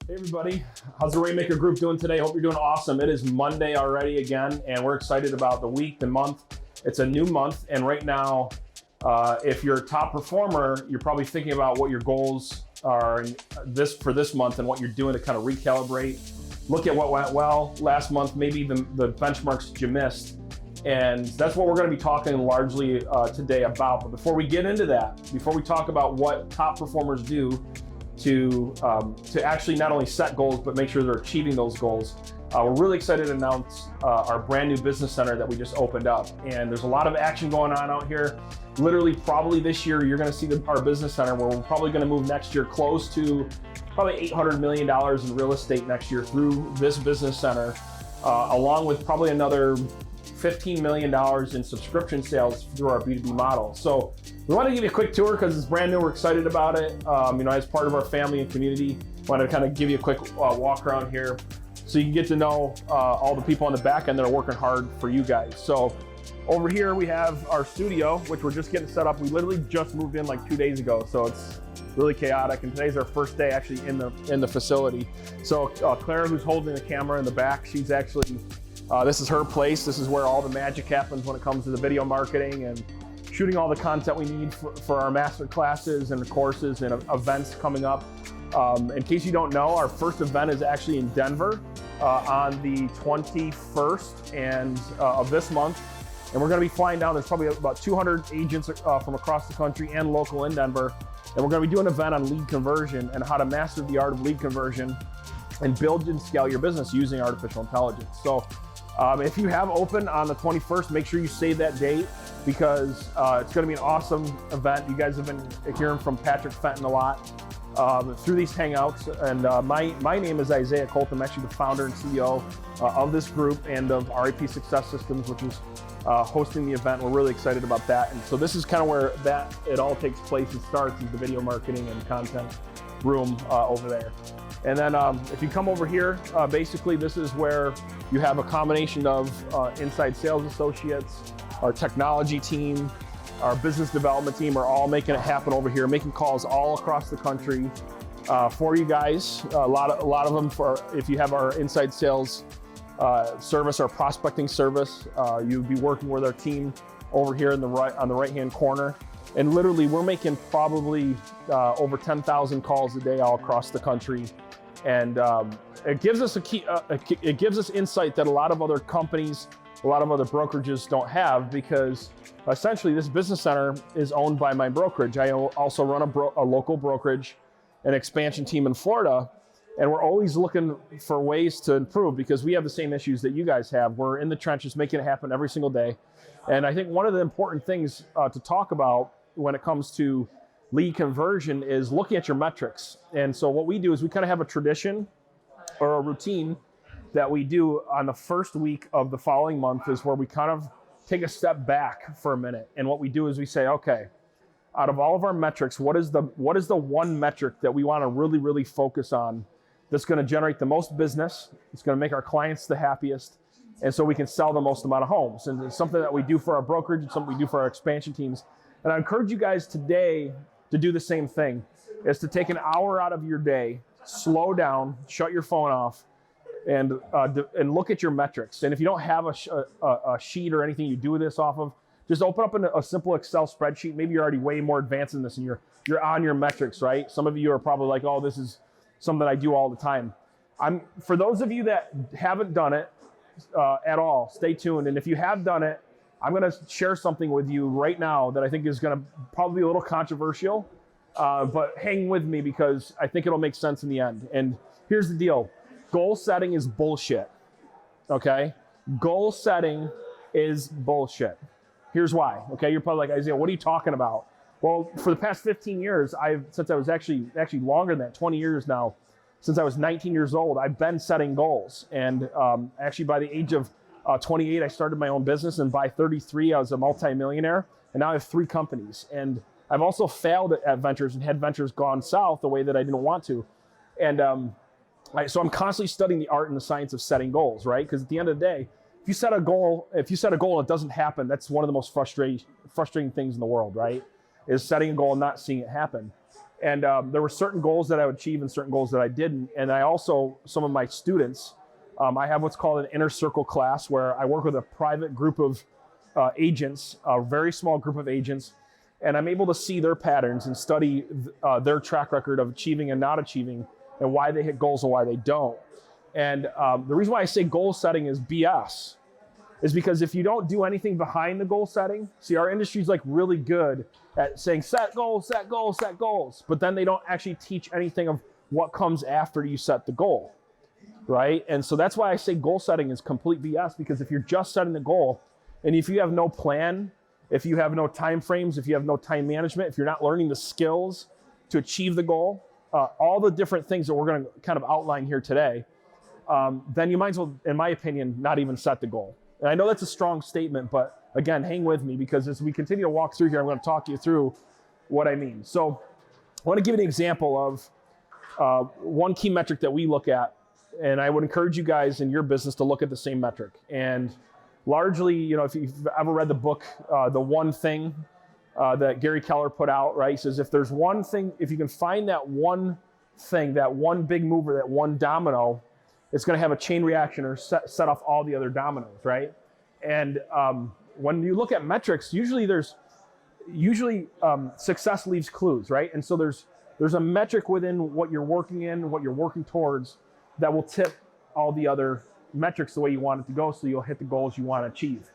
Hey everybody, how's the Rainmaker Group doing today? Hope you're doing awesome. It is Monday already again, and we're excited about the week, the month. It's a new month, and right now, if you're a top performer, you're probably thinking about what your goals are for this month and what you're doing to kind of recalibrate. Look at what went well last month, maybe the benchmarks that you missed. And that's what we're going to be talking largely today about. But before we get into that, before we talk about what top performers do to actually not only set goals, but make sure they're achieving those goals, we're really excited to announce our brand new business center that we just opened up. And there's a lot of action going on out here. Literally, probably this year, you're going to see our business center where we're probably going to move next year close to probably $800 million in real estate next year through this business center, along with probably another $15 million in subscription sales through our B2B model. So we want to give you a quick tour because it's brand new. We're excited about it. As part of our family and community, want to kind of give you a quick walk around here so you can get to know all the people on the back end that are working hard for you guys. So over here we have our studio, which we're just getting set up. We literally just moved in like 2 days ago, so it's really chaotic. And today's our first day actually in the facility. So Clara, who's holding the camera in the back, she's actually this is her place. This is where all the magic happens when it comes to the video marketing and shooting all the content we need for our master classes and courses and events coming up. In case you don't know, our first event is actually in Denver on the 21st of this month. And we're going to be flying down. There's probably about 200 agents from across the country and local in Denver. And we're going to be doing an event on lead conversion and how to master the art of lead conversion and build and scale your business using artificial intelligence. So if you have open on the 21st, make sure you save that date because it's going to be an awesome event. You guys have been hearing from Patrick Fenton a lot through these Hangouts. And my name is Isaiah Colt. I'm actually the founder and CEO of this group and of RIP Success Systems, which is hosting the event. We're really excited about that. And so this is kind of where it all takes place and starts, is the video marketing and content room over there. And then if you come over here, basically this is where you have a combination of inside sales associates, our technology team, our business development team are all making it happen over here, making calls all across the country for you guys. A lot of them if you have our inside sales service, our prospecting service, you'd be working with our team over here on the right-hand corner. And literally, we're making probably over 10,000 calls a day all across the country. And it gives us it gives us insight that a lot of other companies, a lot of other brokerages don't have, because essentially this business center is owned by my brokerage. I also run a local brokerage, an expansion team in Florida, and we're always looking for ways to improve because we have the same issues that you guys have. We're in the trenches making it happen every single day. And I think one of the important things to talk about when it comes to lead conversion is looking at your metrics. And so what we do is we kind of have a tradition or a routine that we do on the first week of the following month, is where we kind of take a step back for a minute. And what we do is we say, okay, out of all of our metrics, what is the one metric that we want to really, really focus on that's going to generate the most business, it's going to make our clients the happiest, and so we can sell the most amount of homes. And it's something that we do for our brokerage, it's something we do for our expansion teams. And I encourage you guys today to do the same thing, is to take an hour out of your day, slow down, shut your phone off, and look at your metrics. And if you don't have a sheet or anything you do this off of, just open up a simple Excel spreadsheet. Maybe you're already way more advanced in this and you're on your metrics, right? Some of you are probably like, oh, this is something I do all the time. For those of you that haven't done it at all, stay tuned. And if you have done it, I'm going to share something with you right now that I think is going to probably be a little controversial, but hang with me because I think it'll make sense in the end. And here's the deal. Goal setting is bullshit, okay? Goal setting is bullshit. Here's why, okay? You're probably like, Isaiah, what are you talking about? Well, for the past 15 years, since I was actually longer than that, 20 years now, since I was 19 years old, I've been setting goals. And actually by the age of 28, I started my own business, and by 33, I was a multimillionaire, and now I have 3 companies. And I've also failed at ventures and had ventures gone south the way that I didn't want to. And so I'm constantly studying the art and the science of setting goals, right? Because at the end of the day, if you set a goal and it doesn't happen, that's one of the most frustrating things in the world, right? Is setting a goal and not seeing it happen. And there were certain goals that I would achieve and certain goals that I didn't. And I also, some of my students, I have what's called an inner circle class where I work with a private group of agents, a very small group of agents, and I'm able to see their patterns and study their track record of achieving and not achieving and why they hit goals and why they don't. And the reason why I say goal setting is BS is because if you don't do anything behind the goal setting, see, our industry is like really good at saying set goals, set goals, set goals, but then they don't actually teach anything of what comes after you set the goal, right? And so that's why I say goal setting is complete BS, because if you're just setting the goal and if you have no plan, if you have no time frames, if you have no time management, if you're not learning the skills to achieve the goal, all the different things that we're going to kind of outline here today, then you might as well, in my opinion, not even set the goal. And I know that's a strong statement, but again, hang with me, because as we continue to walk through here, I'm going to talk you through what I mean. So I want to give an example of one key metric that we look at, and I would encourage you guys in your business to look at the same metric. And largely, you know, if you've ever read the book, The One Thing, that Gary Keller put out, right? He says, if there's one thing, if you can find that one thing, that one big mover, that one domino, it's going to have a chain reaction or set off all the other dominoes, right? And when you look at metrics, usually success leaves clues, right? And so there's a metric within what you're working in, what you're working towards, that will tip all the other metrics the way you want it to go, so you'll hit the goals you want to achieve.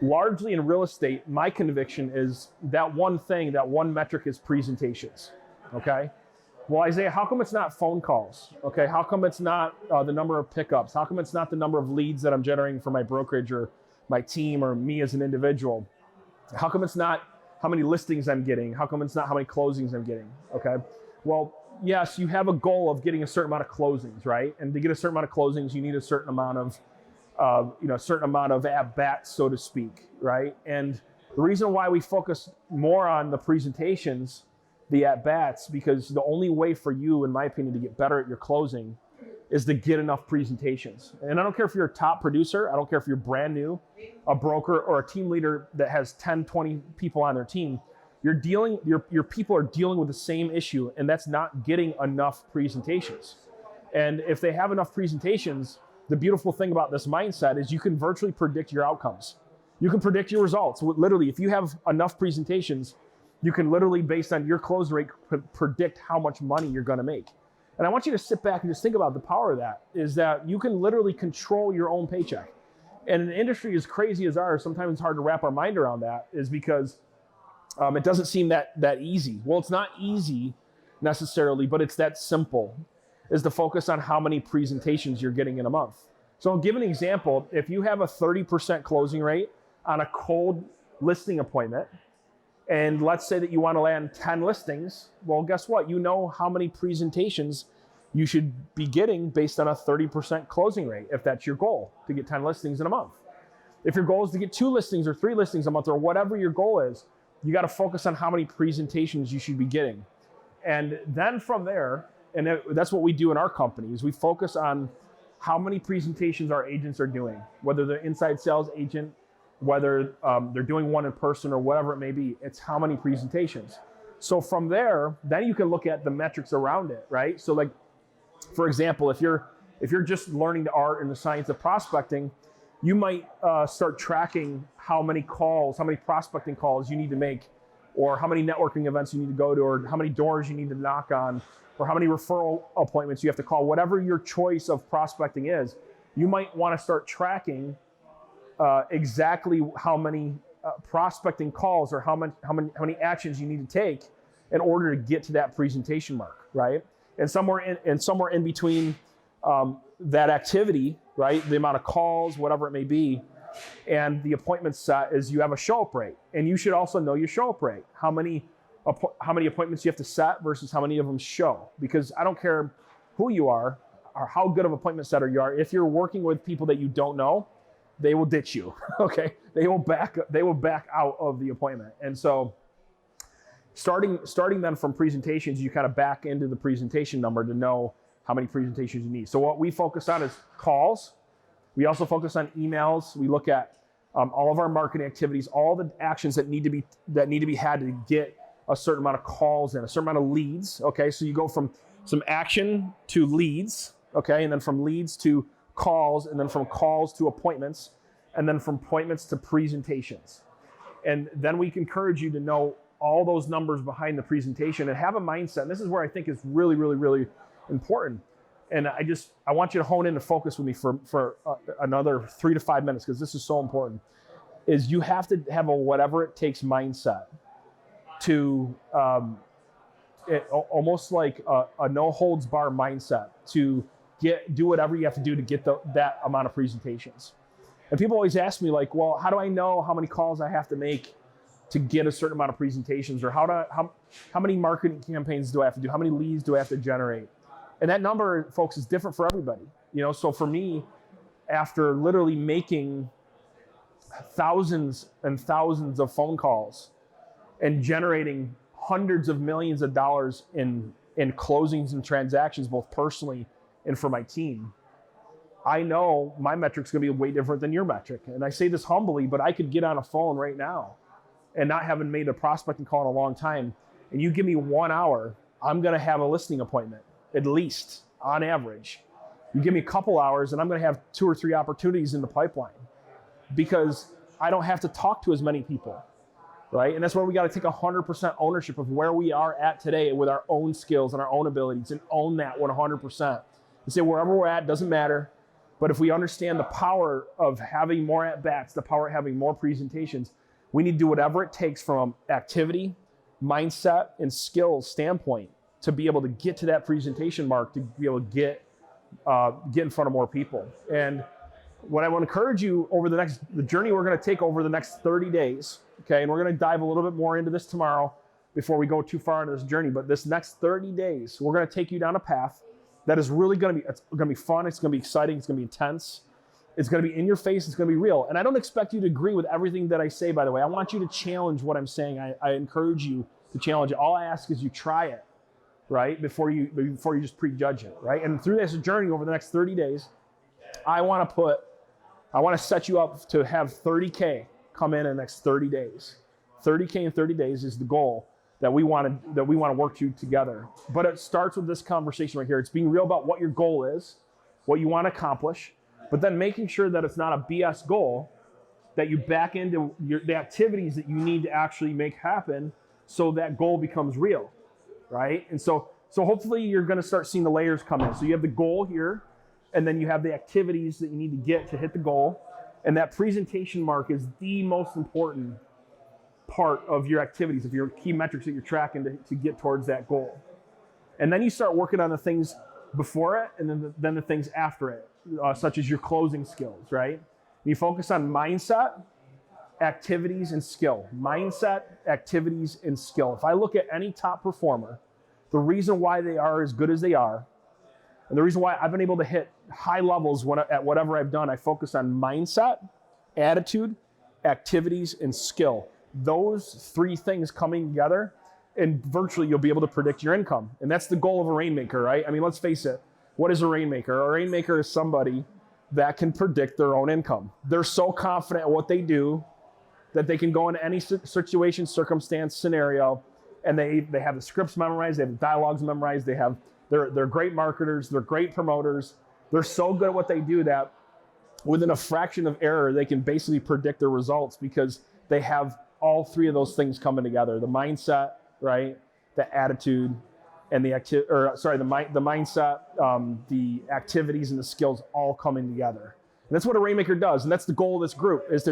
Largely in real estate, my conviction is that one thing, that one metric is presentations, okay? Well, Isaiah, how come it's not phone calls? Okay, how come it's not the number of pickups? How come it's not the number of leads that I'm generating for my brokerage or my team or me as an individual? How come it's not how many listings I'm getting? How come it's not how many closings I'm getting? Okay, well, yes, you have a goal of getting a certain amount of closings, right? And to get a certain amount of closings, you need a certain amount of at-bats, so to speak, right? And the reason why we focus more on the presentations, the at-bats, because the only way for you, in my opinion, to get better at your closing is to get enough presentations. And I don't care if you're a top producer, I don't care if you're brand new, a broker, or a team leader that has 10, 20 people on their team, your people are dealing with the same issue, and that's not getting enough presentations. And if they have enough presentations, the beautiful thing about this mindset is you can virtually predict your outcomes. You can predict your results. Literally, if you have enough presentations, you can literally, based on your close rate, predict how much money you're going to make. And I want you to sit back and just think about the power of that, is that you can literally control your own paycheck. And in an industry as crazy as ours, sometimes it's hard to wrap our mind around that, is because it doesn't seem that easy. Well, it's not easy necessarily, but it's that simple, is to focus on how many presentations you're getting in a month. So I'll give an example. If you have a 30% closing rate on a cold listing appointment, and let's say that you want to land 10 listings, well, guess what? You know how many presentations you should be getting based on a 30% closing rate, if that's your goal, to get 10 listings in a month. If your goal is to get 2 listings or 3 listings a month, or whatever your goal is, you got to focus on how many presentations you should be getting. And then from there, and that's what we do in our company, is we focus on how many presentations our agents are doing, whether they're inside sales agent, whether they're doing one in person or whatever it may be. It's how many presentations. So from there, then you can look at the metrics around it, right? So like, for example, if you're just learning the art and the science of prospecting, you might start tracking how many prospecting calls you need to make, or how many networking events you need to go to, or how many doors you need to knock on, or how many referral appointments you have to call. Whatever your choice of prospecting is, you might want to start tracking exactly how many prospecting calls or how many actions you need to take in order to get to that presentation mark, right? And somewhere in between that activity, right, the amount of calls, whatever it may be, and the appointment set, is you have a show-up rate. And you should also know your show-up rate. How many appointments you have to set versus how many of them show. Because I don't care who you are or how good of an appointment setter you are, if you're working with people that you don't know, they will ditch you, okay? They will back out of the appointment. And so starting then from presentations, you kind of back into the presentation number to know how many presentations you need. So what we focus on is calls. We also focus on emails. We look at all of our marketing activities, all the actions that need to be had to get a certain amount of calls in, a certain amount of leads. Okay, so you go from some action to leads, okay, and then from leads to calls, and then from calls to appointments, and then from appointments to presentations. And then we encourage you to know all those numbers behind the presentation and have a mindset. And this is where I think is really, really, really important. And I want you to hone in and focus with me for another 3 to 5 minutes, because this is so important, is you have to have a whatever it takes mindset to, almost like a no holds bar mindset to do whatever you have to do to get that amount of presentations. And people always ask me like, well, how do I know how many calls I have to make to get a certain amount of presentations, or how many marketing campaigns do I have to do? How many leads do I have to generate? And that number, folks, is different for everybody. So for me, after literally making thousands and thousands of phone calls and generating hundreds of millions of dollars in closings and transactions, both personally and for my team, I know my metric's gonna be way different than your metric. And I say this humbly, but I could get on a phone right now and not having made a prospecting call in a long time, and you give me 1 hour, I'm gonna have a listing appointment, at least, on average. You give me a couple hours and I'm gonna have 2 or 3 opportunities in the pipeline, because I don't have to talk to as many people, right? And that's where we gotta take 100% ownership of where we are at today with our own skills and our own abilities, and own that 100%. And say wherever we're at, doesn't matter. But if we understand the power of having more at-bats, the power of having more presentations, we need to do whatever it takes from activity, mindset, and skills standpoint to be able to get to that presentation mark, to be able to get in front of more people. And what I want to encourage you over the journey we're going to take over the next 30 days, okay, and we're going to dive a little bit more into this tomorrow before we go too far into this journey, but this next 30 days, we're going to take you down a path that is really going to be fun, it's going to be exciting, it's going to be intense, it's going to be in your face, it's going to be real. And I don't expect you to agree with everything that I say, by the way. I want you to challenge what I'm saying. I encourage you to challenge it. All I ask is you try it, right, before you just prejudge it, right? And through this journey over the next 30 days, I want to set you up to have 30K come in the next 30 days. 30K in 30 days is the goal that we want to work to together. But it starts with this conversation right here. It's being real about what your goal is, what you want to accomplish, but then making sure that it's not a BS goal, that you back into the activities that you need to actually make happen so that goal becomes real, right? And so hopefully you're going to start seeing the layers come in. So you have the goal here, and then you have the activities that you need to get to hit the goal. And that presentation mark is the most important part of your activities, of your key metrics that you're tracking to get towards that goal. And then you start working on the things before it, and then the things after it, such as your closing skills, right? And you focus on mindset, activities, and skill. Mindset, activities, and skill. If I look at any top performer, the reason why they are as good as they are, and the reason why I've been able to hit high levels at whatever I've done, I focus on mindset, attitude, activities, and skill. Those 3 things coming together, and virtually you'll be able to predict your income. And that's the goal of a rainmaker, right? I mean, let's face it. What is a rainmaker? A rainmaker is somebody that can predict their own income. They're so confident at what they do that they can go into any situation, circumstance, scenario, and they have the scripts memorized, they have the dialogues memorized, they're great marketers, they're great promoters. They're so good at what they do that within a fraction of error, they can basically predict their results, because they have all 3 of those things coming together: the mindset, right, the attitude, and the mindset, the activities, and the skills all coming together. And that's what a rainmaker does, and that's the goal of this group, is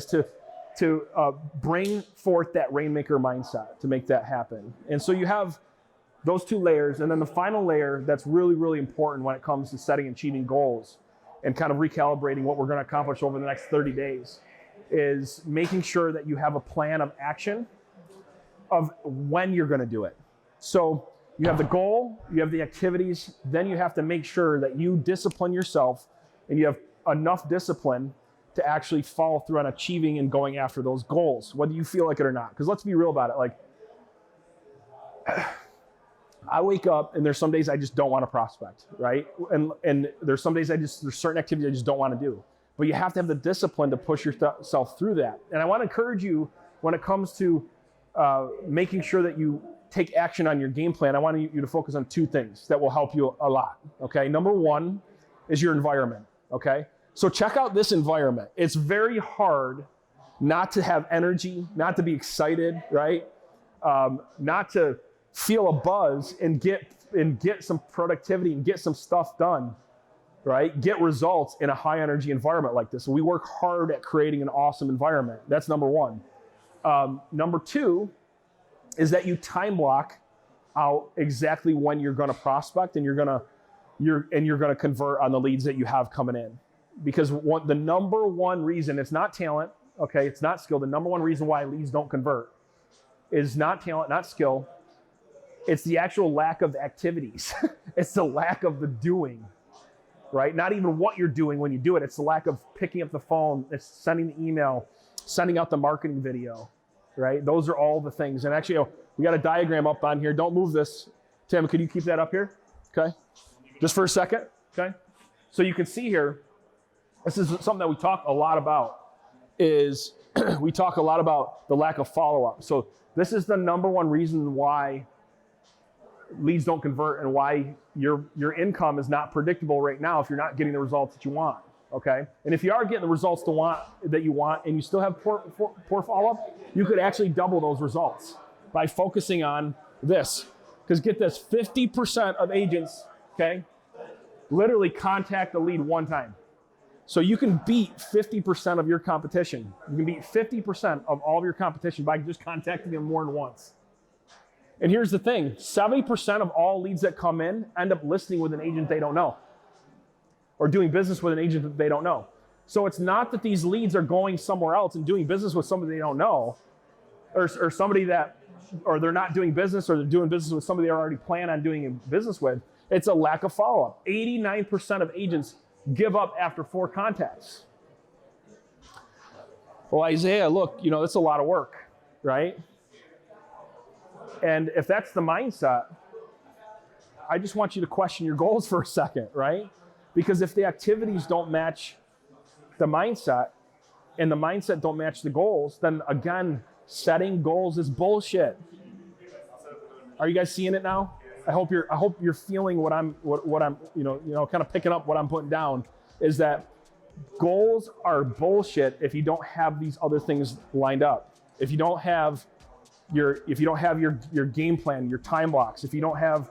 to bring forth that rainmaker mindset to make that happen. And so you have those 2 layers, and then the final layer that's really, really important when it comes to setting and achieving goals and kind of recalibrating what we're going to accomplish over the next 30 days is making sure that you have a plan of action of when you're going to do it. So you have the goal, you have the activities, then you have to make sure that you discipline yourself and you have enough discipline to actually follow through on achieving and going after those goals, whether you feel like it or not. Because let's be real about it. Like, I wake up and there's some days I just don't want to prospect, right? And there's some days there's certain activities I just don't want to do. But you have to have the discipline to push yourself through that. And I want to encourage you when it comes to making sure that you take action on your game plan, I want you to focus on two things that will help you a lot, okay? Number one is your environment, okay? So check out this environment. It's very hard not to have energy, not to be excited, right? Not to feel a buzz and get some productivity and get some stuff done, right? Get results in a high energy environment like this. So we work hard at creating an awesome environment. That's number one. Number two is that you time block out exactly when you're going to prospect and you're going to convert on the leads that you have coming in. Because the number one reason, it's not talent, okay, it's not skill. The number one reason why leads don't convert is not talent, not skill. It's the actual lack of activities. It's the lack of the doing, right? Not even what you're doing when you do it. It's the lack of picking up the phone, it's sending the email, sending out the marketing video, right? Those are all the things. And actually, we got a diagram up on here. Don't move this. Tim, could you keep that up here? Okay. Just for a second, okay? So you can see here, this is something that we talk a lot about, is we talk a lot about the lack of follow-up. So this is the number one reason why leads don't convert and why your income is not predictable right now if you're not getting the results that you want, okay? And if you are getting the results that you want and you still have poor follow-up, you could actually double those results by focusing on this. Because get this, 50% of agents, okay, literally contact the lead one time. So you can beat 50% of your competition. You can beat 50% of all of your competition by just contacting them more than once. And here's the thing, 70% of all leads that come in end up listing with an agent they don't know or doing business with an agent that they don't know. So it's not that these leads are going somewhere else and doing business with somebody they don't know or somebody that, or they're not doing business or they're doing business with somebody they already plan on doing business with. It's a lack of follow-up. 89% of agents give up after 4 contacts. Well, Isaiah, look, that's a lot of work, right? And if that's the mindset, I just want you to question your goals for a second, right? Because if the activities don't match the mindset and the mindset don't match the goals, then again, setting goals is bullshit. Are you guys seeing it now? I hope you're feeling what I'm kind of picking up what I'm putting down, is that goals are bullshit if you don't have these other things lined up. If you don't have your game plan, your time blocks, if you don't have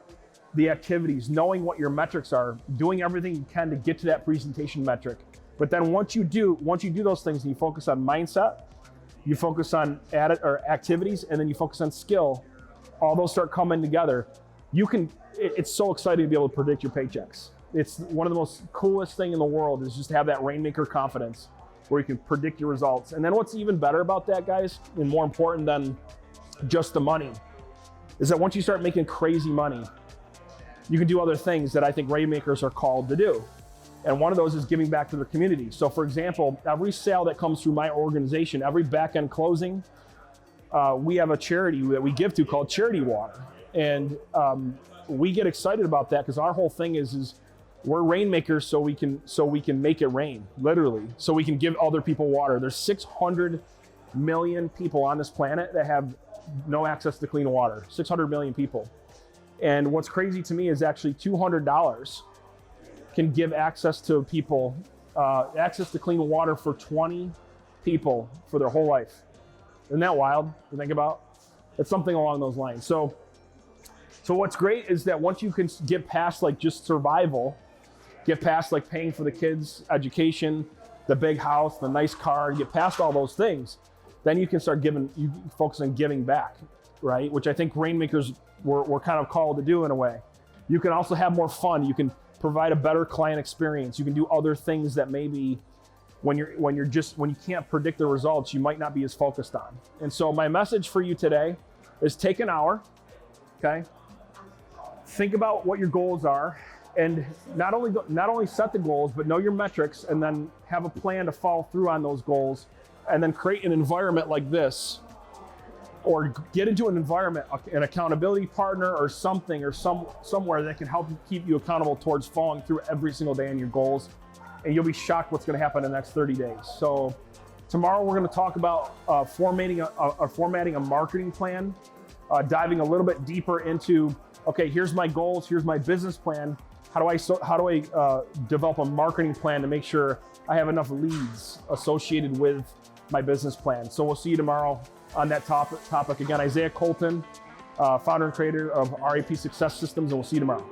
the activities, knowing what your metrics are, doing everything you can to get to that presentation metric. But then once you do those things and you focus on mindset, you focus on activities, and then you focus on skill, all those start coming together. It's so exciting to be able to predict your paychecks. It's one of the most coolest thing in the world is just to have that rainmaker confidence where you can predict your results. And then what's even better about that, guys, and more important than just the money, is that once you start making crazy money, you can do other things that I think rainmakers are called to do. And one of those is giving back to the community. So for example, every sale that comes through my organization, every back-end closing, we have a charity that we give to called Charity Water. And we get excited about that because our whole thing is we're rainmakers so we can make it rain, literally, so we can give other people water. There's 600 million people on this planet that have no access to clean water, 600 million people. And what's crazy to me is actually $200 can give access to people, access to clean water for 20 people for their whole life. Isn't that wild to think about? It's something along those lines. So what's great is that once you can get past like just survival, get past like paying for the kids' education, the big house, the nice car, get past all those things, then you can start you focus on giving back, right? Which I think rainmakers were kind of called to do in a way. You can also have more fun. You can provide a better client experience. You can do other things that maybe when you can't predict the results, you might not be as focused on. And so my message for you today is take an hour, okay? Think about what your goals are, and not only set the goals, but know your metrics, and then have a plan to follow through on those goals, and then create an environment like this, or get into an environment, an accountability partner or something, or somewhere that can help keep you accountable towards following through every single day on your goals. And you'll be shocked what's gonna happen in the next 30 days. So Tomorrow, we're going to talk about formatting a marketing plan, diving a little bit deeper into, okay, here's my goals, here's my business plan. How do I develop a marketing plan to make sure I have enough leads associated with my business plan? So we'll see you tomorrow on that topic. Again, Isaiah Colton, founder and creator of RAP Success Systems, and we'll see you tomorrow.